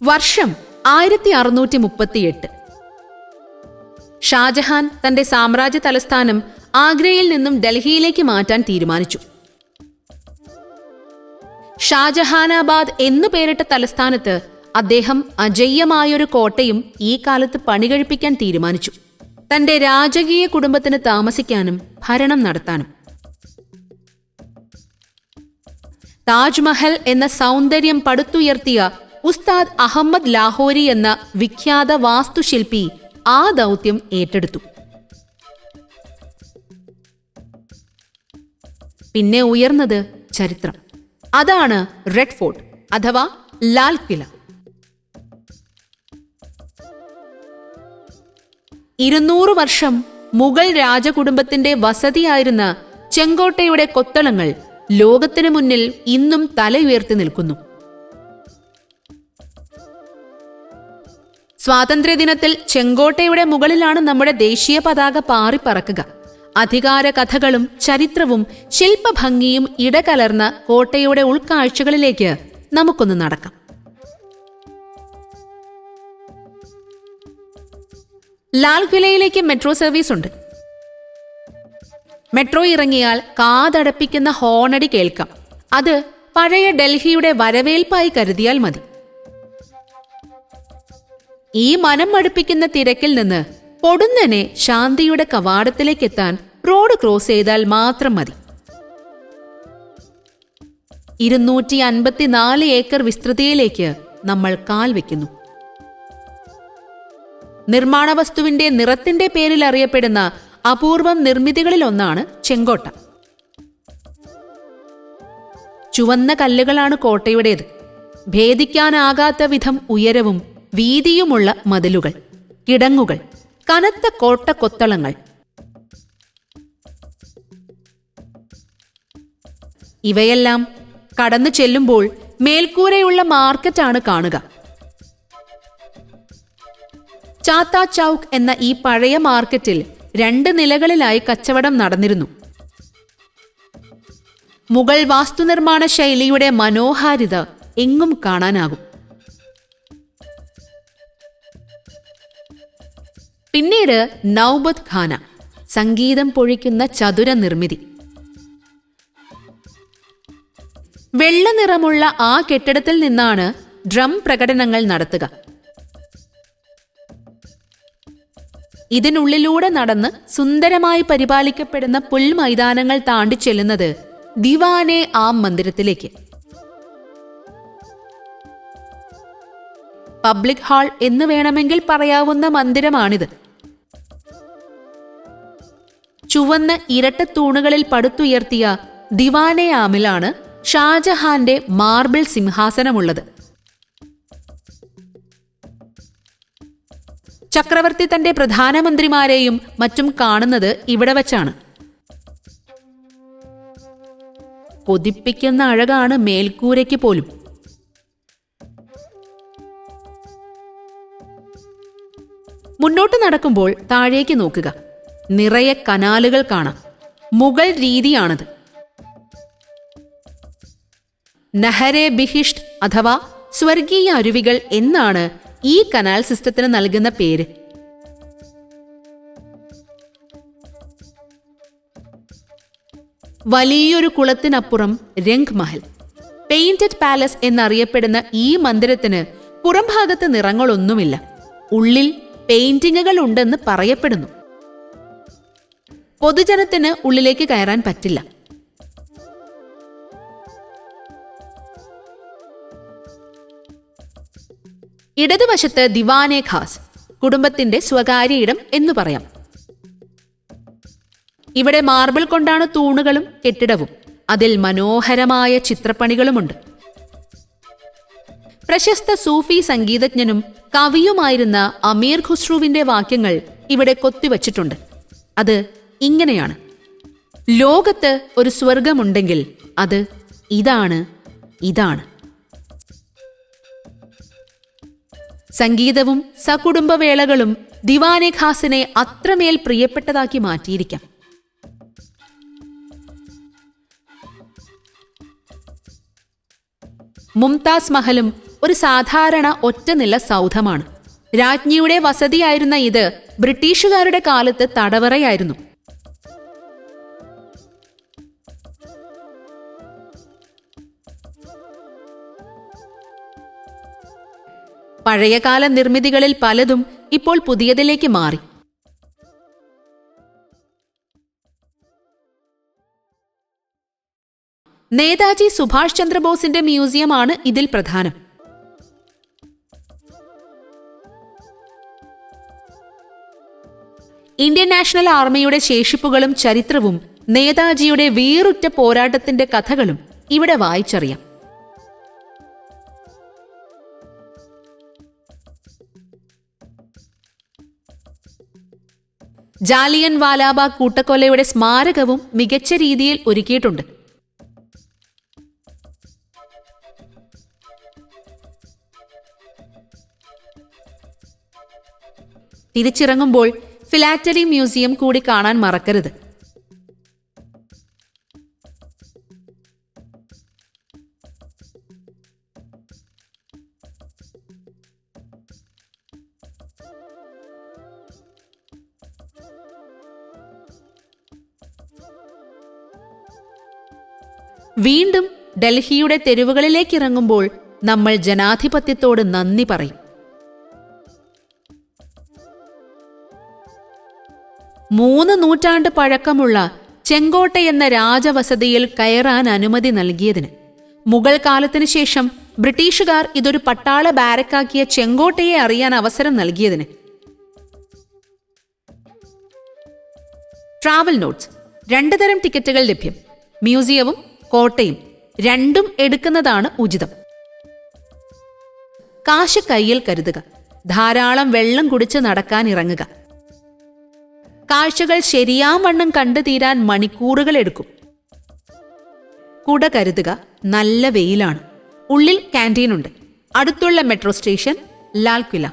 വർഷം 1638. ഷാജഹാൻ തന്റെ സാമ്രാജ്യ തലസ്ഥാനം ആഗ്രയിൽ നിന്നും ഡൽഹിയിലേക്ക് മാറ്റാൻ തീരുമാനിച്ചു. ഷാജഹാനാബാദ് എന്നു പേരിട്ട തലസ്ഥാനത്ത് അദ്ദേഹം അജയ്യമായൊരു കോട്ടയും ഈ കാലത്ത് പണികഴിപ്പിക്കാൻ തീരുമാനിച്ചു, തന്റെ രാജകീയ കുടുംബത്തിന് താമസിക്കാനും ഭരണം നടത്താനും. താജ്മഹൽ എന്ന സൗന്ദര്യം പടുത്തുയർത്തിയ ഉസ്താദ് അഹമ്മദ് ലാഹോരി എന്ന വിഖ്യാത വാസ്തുശില്പി ആ ദൗത്യം ഏറ്റെടുത്തു. പിന്നെ ഉയർന്നത് ചരിത്രം. അതാണ് റെഡ് ഫോർട്ട് അഥവാ ലാൽ കില. 200 വർഷം മുഗൾ രാജകുടുംബത്തിന്റെ വസതിയായിരുന്ന ചെങ്കോട്ടയുടെ കൊത്തളങ്ങൾ ലോകത്തിനു മുന്നിൽ ഇന്നും തലയുയർത്തി നിൽക്കുന്നു. സ്വാതന്ത്ര്യദിനത്തിൽ ചെങ്കോട്ടയുടെ മുകളിലാണ് നമ്മുടെ ദേശീയ പതാക പാറിപ്പറക്കുക. അധികാര കഥകളും ചരിത്രവും ശില്പഭംഗിയും ഇടകലർന്ന കോട്ടയുടെ ഉൾക്കാഴ്ചകളിലേക്ക് നമുക്കൊന്ന് നടക്കാം. ലാൽ കിലയിലേക്ക് മെട്രോ സർവീസ് ഉണ്ട്. മെട്രോ ഇറങ്ങിയാൽ കാതടപ്പിക്കുന്ന ഹോണടി കേൾക്കാം. അത് പഴയ ഡൽഹിയുടെ വരവേൽപ്പായി കരുതിയാൽ മതി. ഈ മനം മടുപ്പിക്കുന്ന തിരക്കിൽ നിന്ന് പൊടുന്നനെ ശാന്തിയുടെ കവാടത്തിലേക്കെത്താൻ റോഡ് ക്രോസ് ചെയ്താൽ മാത്രം മതി. 254 ഏക്കർ വിസ്തൃതിയിലേക്ക് നമ്മൾ കാൽ വെക്കുന്നു. നിർമ്മാണ വസ്തുവിന്റെ നിറത്തിന്റെ പേരിൽ അറിയപ്പെടുന്ന അപൂർവം നിർമ്മിതികളിലൊന്നാണ് ചെങ്കോട്ട. ചുവന്ന കല്ലുകളാണ് കോട്ടയുടേത്. ഭേദിക്കാനാകാത്ത വിധം ഉയരവും വീതിയുമുള്ള മതിലുകൾ, കിടങ്ങുകൾ, കനത്ത കോട്ട കൊത്തളങ്ങൾ. ഇവയെല്ലാം കടന്നു ചെല്ലുമ്പോൾ മേൽക്കൂരയുള്ള മാർക്കറ്റാണ് കാണുക. ചാത്ത ചൌക്ക് എന്ന ഈ പഴയ മാർക്കറ്റിൽ 2 നിലകളിലായി കച്ചവടം നടന്നിരുന്നു. മുഗൾ വാസ്തുനിർമ്മാണ ശൈലിയുടെ മനോഹാരിത എങ്ങും കാണാനാകും. പിന്നീട് നൗബത്ത് ഖാന, സംഗീതം പൊഴിക്കുന്ന ചതുര നിർമ്മിതി. വെള്ള നിറമുള്ള ആ കെട്ടിടത്തിൽ നിന്നാണ് ഡ്രം പ്രകടനങ്ങൾ നടത്തുക. ഇതിനുള്ളിലൂടെ നടന്ന് സുന്ദരമായി പരിപാലിക്കപ്പെടുന്ന പുൽമൈതാനങ്ങൾ താണ്ടി ചെല്ലുന്നത് ദിവാനെ ആം മന്ദിരത്തിലേക്ക്. പബ്ലിക് ഹാൾ എന്ന് വേണമെങ്കിൽ പറയാവുന്ന മന്ദിരമാണിത്. ചുവന്ന ഇരട്ട തൂണുകളിൽ പടുത്തുയർത്തിയ ദിവാനെ ആമിലാണ് ഷാജഹാന്റെ മാർബിൾ സിംഹാസനമുള്ളത്. ചക്രവർത്തി തന്റെ പ്രധാനമന്ത്രിമാരെയും മറ്റും കാണുന്നത് ഇവിടെ വച്ചാണ്. കൊതിപ്പിക്കുന്ന അഴകാണ് മേൽക്കൂരയ്ക്ക് പോലും. മുന്നോട്ട് നടക്കുമ്പോൾ താഴേക്ക് നോക്കുക. നിറയെ കനാലുകൾ കാണാം. മുഗൾ രീതിയാണത്. നഹരെ ബിഹിഷ്ട് അഥവാ സ്വർഗീയ അരുവികൾ എന്നാണ് ഈ കനാൽ സിസ്റ്റത്തിന് നൽകുന്ന പേര്. വലിയൊരു കുളത്തിനപ്പുറം രംഗ് മഹൽ, പെയിന്റഡ് പാലസ് എന്നറിയപ്പെടുന്ന ഈ മന്ദിരത്തിന് പുറംഭാഗത്ത് നിറങ്ങളൊന്നുമില്ല. ഉള്ളിൽ പെയിന്റിങ്ങുകൾ ഉണ്ടെന്ന് പറയപ്പെടുന്നു. പൊതുജനത്തിന് ഉള്ളിലേക്ക് കയറാൻ പറ്റില്ല. ഇടതുവശത്ത് ദിവാനെ ഖാസ്, കുടുംബത്തിന്റെ സ്വകാര്യ ഇടം എന്നു പറയാം. ഇവിടെ മാർബിൾ കൊണ്ടാണ് തൂണുകളും കെട്ടിടവും. അതിൽ മനോഹരമായ ചിത്രപ്പണികളുമുണ്ട്. പ്രശസ്ത സൂഫി സംഗീതജ്ഞനും കവിയുമായിരുന്ന അമീർ ഖുസ്രുവിന്റെ വാക്യങ്ങൾ ഇവിടെ കൊത്തിവച്ചിട്ടുണ്ട്. അത് ഇങ്ങനെയാണ്: ലോകത്ത് ഒരു സ്വർഗമുണ്ടെങ്കിൽ അത് ഇതാണ്, ഇതാണ്. സംഗീതവും സകുടുംബവേളകളും ദിവാനെ ഖാസിനെ അത്രമേൽ പ്രിയപ്പെട്ടതാക്കി മാറ്റിയിരിക്കാം. മുംതാസ് മഹലും ഒരു സാധാരണ ഒറ്റനില സൗധമാണ്. രാജ്ഞിയുടെ വസതിയായിരുന്ന ഇത് ബ്രിട്ടീഷുകാരുടെ കാലത്ത് തടവറയായിരുന്നു. പഴയകാല നിർമ്മിതികളിൽ പലതും ഇപ്പോൾ പുതിയതിലേക്ക് മാറി. നേതാജി സുഭാഷ് ചന്ദ്രബോസിന്റെ മ്യൂസിയമാണ് ഇതിൽ പ്രധാനം. ഇന്ത്യൻ നാഷണൽ ആർമിയുടെ ശേഷിപ്പുകളും ചരിത്രവും നേതാജിയുടെ വീറുറ്റ പോരാട്ടത്തിന്റെ കഥകളും ഇവിടെ വായിച്ചറിയാം. ജാലിയൻ വാലാബാഗ് കൂട്ടക്കൊലയുടെ സ്മാരകവും മികച്ച രീതിയിൽ ഒരുക്കിയിട്ടുണ്ട്. തിരിച്ചിറങ്ങുമ്പോൾ ഫിലാറ്റലി മ്യൂസിയം കൂടി കാണാൻ മറക്കരുത്. വീണ്ടും ഡൽഹിയുടെ തെരുവുകളിലേക്കിറങ്ങുമ്പോൾ നമ്മൾ ജനാധിപത്യത്തോട് നന്ദി പറയും. 3 നൂറ്റാണ്ട് പഴക്കമുള്ള ചെങ്കോട്ടയെന്ന രാജവസതിയിൽ കയറാൻ അനുമതി നൽകിയതിന്, മുഗൾ കാലത്തിനു ശേഷം ബ്രിട്ടീഷുകാർ ഇതൊരു പട്ടാള ബാരക്കാക്കിയ ചെങ്കോട്ടയെ അറിയാൻ അവസരം നൽകിയതിന്. ട്രാവൽ നോട്ട്സ്: 2 തരം ടിക്കറ്റുകൾ ലഭ്യം. മ്യൂസിയവും കോട്ടയും രണ്ടും എടുക്കുന്നതാണ് ഉചിതം. കാശ് കയ്യിൽ കരുതുക. ധാരാളം വെള്ളം കുടിച്ച് നടക്കാൻ ഇറങ്ങുക. കാഴ്ചകൾ ശരിയാവണ്ണം കണ്ടു തീരാൻ മണിക്കൂറുകൾ എടുക്കും. കുട കരുതുക. നല്ല വെയിലാണ്. ഉള്ളിൽ ക്യാൻറ്റീനുണ്ട്. അടുത്തുള്ള മെട്രോ സ്റ്റേഷൻ ലാൽ കില.